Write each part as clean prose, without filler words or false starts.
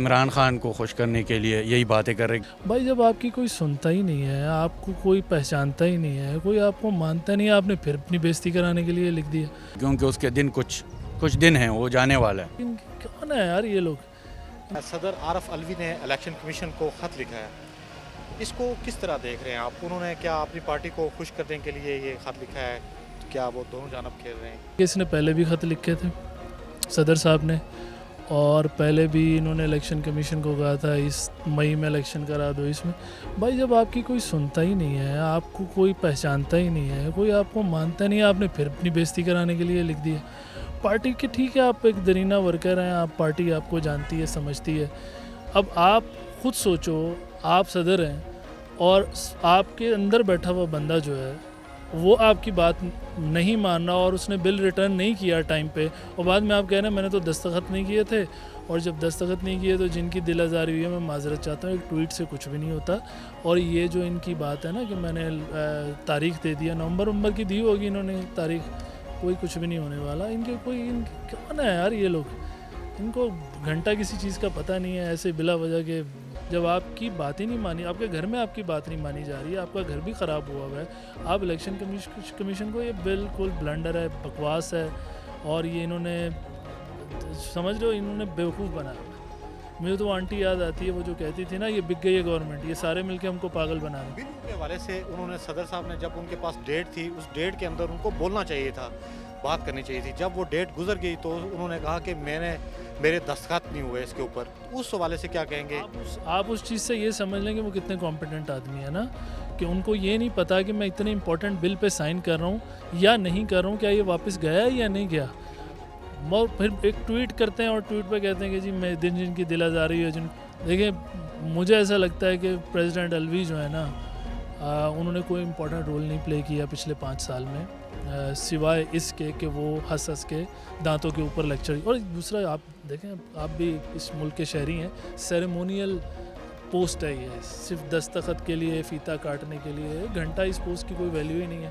इमरान खान को खुश करने के लिए यही बातें कर रहे। भाई जब आपकी कोई सुनता ही नहीं है, आपको कोई पहचानता ही नहीं है, कोई आपको मानता नहीं है, आपने फिर अपनी बेइज्जती कराने के लिए लिख दिया। क्योंकि उसके दिन कुछ दिन हैं, वो जाने वाला है। कौन है यार ये लोग? सदर आरफ अलवी ने इलेक्शन कमीशन को ख़त लिखा है, इसको किस तरह देख रहे हैं आप? उन्होंने क्या अपनी पार्टी को खुश करने के लिए ये ख़त लिखा है? क्या वो दोनों जानब खेल रहे हैं? इसने पहले भी खत लिखे थे सदर साहब ने, और पहले भी इन्होंने इलेक्शन कमीशन को कहा था इस मई में इलेक्शन करा दो। इसमें भाई जब आपकी कोई सुनता ही नहीं है, आपको कोई पहचानता ही नहीं है, कोई आपको मानता नहीं है, आपने फिर अपनी बेइज्जती कराने के लिए लिख दिया। पार्टी के ठीक है, आप एक दरीना वर्कर हैं, आप पार्टी आपको जानती है, समझती है। अब आप खुद सोचो, आप सदर हैं और आपके अंदर बैठा हुआ बंदा जो है वो आपकी बात नहीं मान रहा और उसने बिल रिटर्न नहीं किया टाइम पे, और बाद में आप कह रहे हैं मैंने तो दस्तखत नहीं किए थे। और जब दस्तखत नहीं किए तो जिनकी दिल आज़ारी हुई है, मैं माजरत चाहता हूँ, एक ट्वीट से कुछ भी नहीं होता। और ये जो इनकी बात है ना कि मैंने तारीख दे दिया, नवंबर की दी होगी इन्होंने तारीख, कोई कुछ भी नहीं होने वाला। इनके कौन है यार ये लोग? इनको घंटा किसी चीज़ का पता नहीं है, ऐसे बिला वजह के। जब आपकी बात ही नहीं मानी, आपके घर में आपकी बात नहीं मानी जा रही है, आपका घर भी ख़राब हुआ हुआ है, आप इलेक्शन कमीशन को, ये बिल्कुल ब्लंडर है, बकवास है। और ये इन्होंने समझ लो इन्होंने बेवकूफ़ बनाया। मुझे तो आंटी याद आती है, वो जो कहती थी ना ये बिक गई है गवर्नमेंट, ये सारे मिलके हमको पागल बना रहे हैं। बिल के हवाले से उन्होंने सदर साहब ने, जब उनके पास डेट थी, उस डेट के अंदर उनको बोलना चाहिए था, बात करनी चाहिए थी। जब वो डेट गुजर गई तो उन्होंने कहा कि मेरे दस्तखत नहीं हुए इसके ऊपर। उस हवाले से क्या कहेंगे? आप उस चीज़ से ये समझ लें कि वो कितने कॉम्पिटेंट आदमी है ना, कि उनको ये नहीं पता कि मैं इतने इंपॉर्टेंट बिल पे साइन कर रहा हूँ या नहीं कर रहा हूँ, क्या ये वापस गया है या नहीं गया। और फिर एक ट्वीट करते हैं और ट्वीट पे कहते हैं कि जी मैं जिनकी दिल आज़ारी है, देखिए मुझे ऐसा लगता है कि प्रेसिडेंट अलवी जो है ना, उन्होंने कोई इम्पोर्टेंट रोल नहीं प्ले किया पिछले 5 साल में, सिवाय इसके कि वो हंस के दांतों के ऊपर लेक्चर। और दूसरा आप देखें, आप भी इस मुल्क के शहरी हैं, सेरेमोनियल पोस्ट है ये, सिर्फ दस्तखत के लिए, फ़ीता काटने के लिए। घंटा इस पोस्ट की कोई वैल्यू ही नहीं है,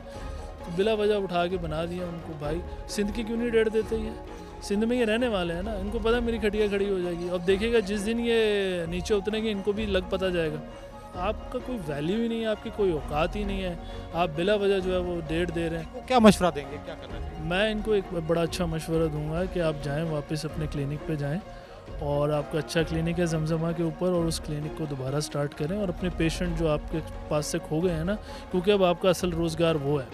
तो बिला वजह उठा के बना दिया उनको। भाई सिंध की क्यों नहीं डेट देते? ये सिंध में ये रहने वाले हैं ना, इनको पता है मेरी खटिया खड़ी हो जाएगी। अब देखिएगा जिस दिन ये नीचे उतरेंगे इनको भी लग पता जाएगा। आपका कोई वैल्यू ही नहीं है, आपकी कोई औकात ही नहीं है, आप बिला वजह जो है वो डेट दे रहे हैं। क्या मशवरा देंगे, क्या करना चाहिए? मैं इनको एक बड़ा अच्छा मशवरा दूंगा कि आप जाएं, वापस अपने क्लिनिक पे जाएं, और आपका अच्छा क्लिनिक है जमजमा के ऊपर, और उस क्लिनिक को दोबारा स्टार्ट करें, और अपने पेशेंट जो आपके पास से खो गए हैं ना, क्योंकि अब आपका असल रोज़गार वो है।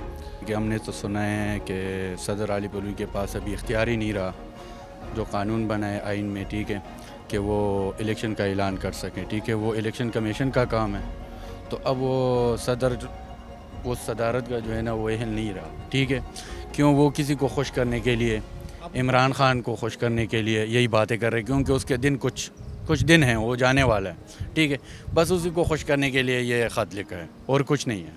कि हमने तो सुना है कि सदर आलिफ अलवी के पास अभी इख्तियार ही नहीं रहा जो कानून बना है आइन में, ठीक है, कि वो इलेक्शन का ऐलान कर सकें, ठीक है, वो इलेक्शन कमीशन का काम है। तो अब वो सदारत का जो है ना वो अहल नहीं रहा, ठीक है। क्यों? वो किसी को खुश करने के लिए, इमरान खान को खुश करने के लिए यही बातें कर रहे हैं, क्योंकि उसके दिन कुछ दिन हैं, वो जाने वाला है, ठीक है। बस उसी को खुश करने के लिए ये ख़त लिखा है और कुछ नहीं है।